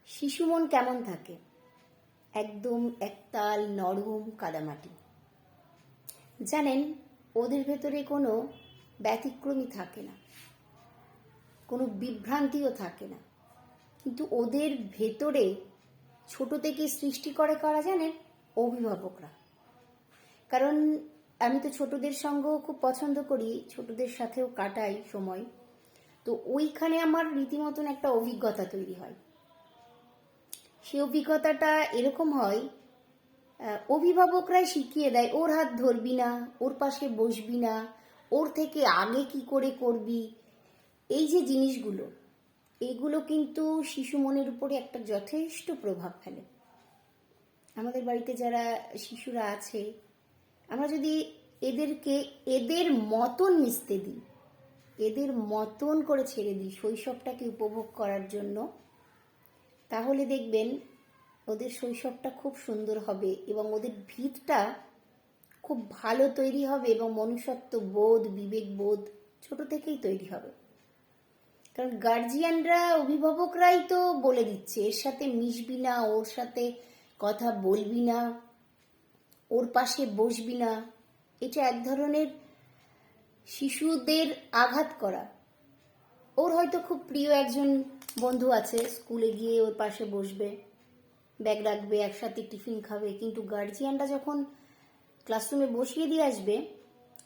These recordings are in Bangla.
শিশু মন কেমন থাকে? একদম একতাল নরম কাদামাটি। জানেন, ওদের ভেতরে কোনো ব্যতিক্রমী থাকে না, কোনো বিভ্রান্তিও থাকে না। কিন্তু ওদের ভেতরে ছোট থেকে সৃষ্টি করে কারা জানেন? অভিভাবকরা। কারণ আমি তো ছোটদের সঙ্গেও খুব পছন্দ করি, ছোটদের সাথেও কাটাই সময়। তো ওইখানে আমার রীতিমতন একটা অভিজ্ঞতা তৈরি হয়। সেই অভিজ্ঞতাটা এরকম হয়, অভিভাবকরাই শিখিয়ে দেয় ওর হাত ধরবি না, ওর পাশে বসবি না, ওর থেকে আগে কি করে করবি। এই যে জিনিসগুলো, এগুলো কিন্তু শিশু মনের উপরে একটা যথেষ্ট প্রভাব ফেলে। আমাদের বাড়িতে যারা শিশুরা আছে, আমরা যদি এদেরকে এদের মতন মিশতে দিই, এদের মতন করে ছেড়ে দিই শৈশবটাকে উপভোগ করার জন্য, তাহলে দেখবেন ওদের শৈশবটা খুব সুন্দর হবে এবং ওদের ভিতটা খুব ভালো তৈরি হবে এবং মনুষ্যত্ব বোধ, বিবেক বোধ ছোট থেকেই তৈরি হবে। কারণ গার্জিয়ানরা, অভিভাবকরাই তো বলে দিচ্ছে এর সাথে মিশবি না, ওর সাথে কথা বলবি না, ওর পাশে বসবি না। এটা এক ধরনের শিশুদের আঘাত করা। ওর হয়তো খুব প্রিয় একজন বন্ধু আছে, স্কুলে গিয়ে ওর পাশে বসবে, ব্যাগ রাখবে, একসাথে টিফিন খাবে, কিন্তু গার্জিয়ানরা যখন ক্লাসরুমে বসিয়ে দিয়ে আসবে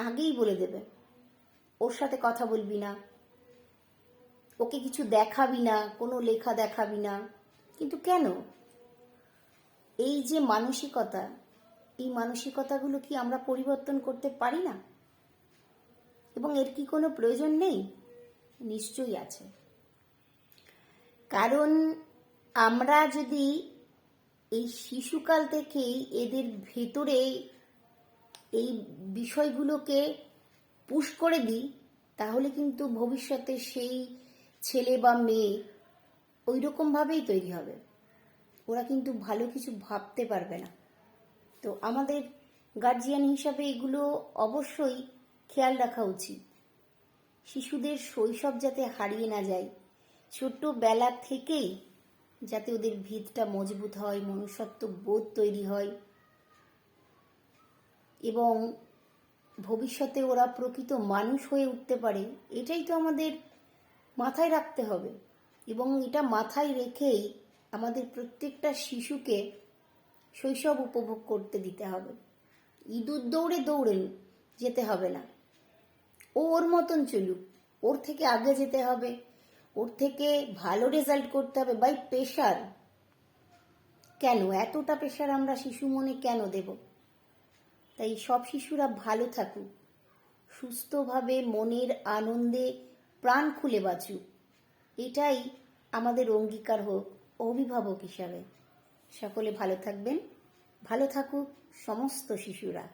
আগেই বলে দেবে ওর সাথে কথা বলবি না, ওকে কিছু দেখাবি না, কোনো লেখা দেখাবি না। কিন্তু কেন? এই যে মানসিকতা, এই মানসিকতাগুলো কি আমরা পরিবর্তন করতে পারি না? এবং এর কি কোনো প্রয়োজন নেই? নিশ্চয়ই আছে। কারণ আমরা যদি এই শিশুকাল থেকেই এদের ভেতরে এই বিষয়গুলোকে পুশ করে দিই, তাহলে কিন্তু ভবিষ্যতে সেই ছেলে বা মেয়ে ওই রকমভাবেই তৈরি হবে। ওরা কিন্তু ভালো কিছু ভাবতে পারবে না। তো আমাদের গার্জিয়ান হিসাবে এগুলো অবশ্যই খেয়াল রাখা উচিত। শিশুদের শৈশব যাতে হারিয়ে না যায়, ছোট্টবেলা থেকেই যাতে ওদের ভিতটা মজবুত হয়, মনুষ্যত্ব বোধ তৈরি হয় এবং ভবিষ্যতে ওরা প্রকৃত মানুষ হয়ে উঠতে পারে, এটাই তো আমাদের মাথায় রাখতে হবে। এবং এটা মাথায় রেখেই আমাদের প্রত্যেকটা শিশুকে শৈশব উপভোগ করতে দিতে হবে। ইঁদুর দৌড়ে দৌড়ে যেতে হবে না, ও ওর মতন চলুক, ওর থেকে আগে যেতে হবে, ওর থেকে ভালো রেজাল্ট করতে হবে। বাই প্রেশার কেন? এতটা প্রেশার আমরা শিশু মনে কেন দেব? তাই সব শিশুরা ভালো থাকুক, সুস্থভাবে মনের আনন্দে প্রাণ খুলে বাঁচুক, এটাই আমাদের অঙ্গীকার হোক অভিভাবক হিসাবে। সকলে ভালো থাকবেন, ভালো থাকুক সমস্ত শিশুরা।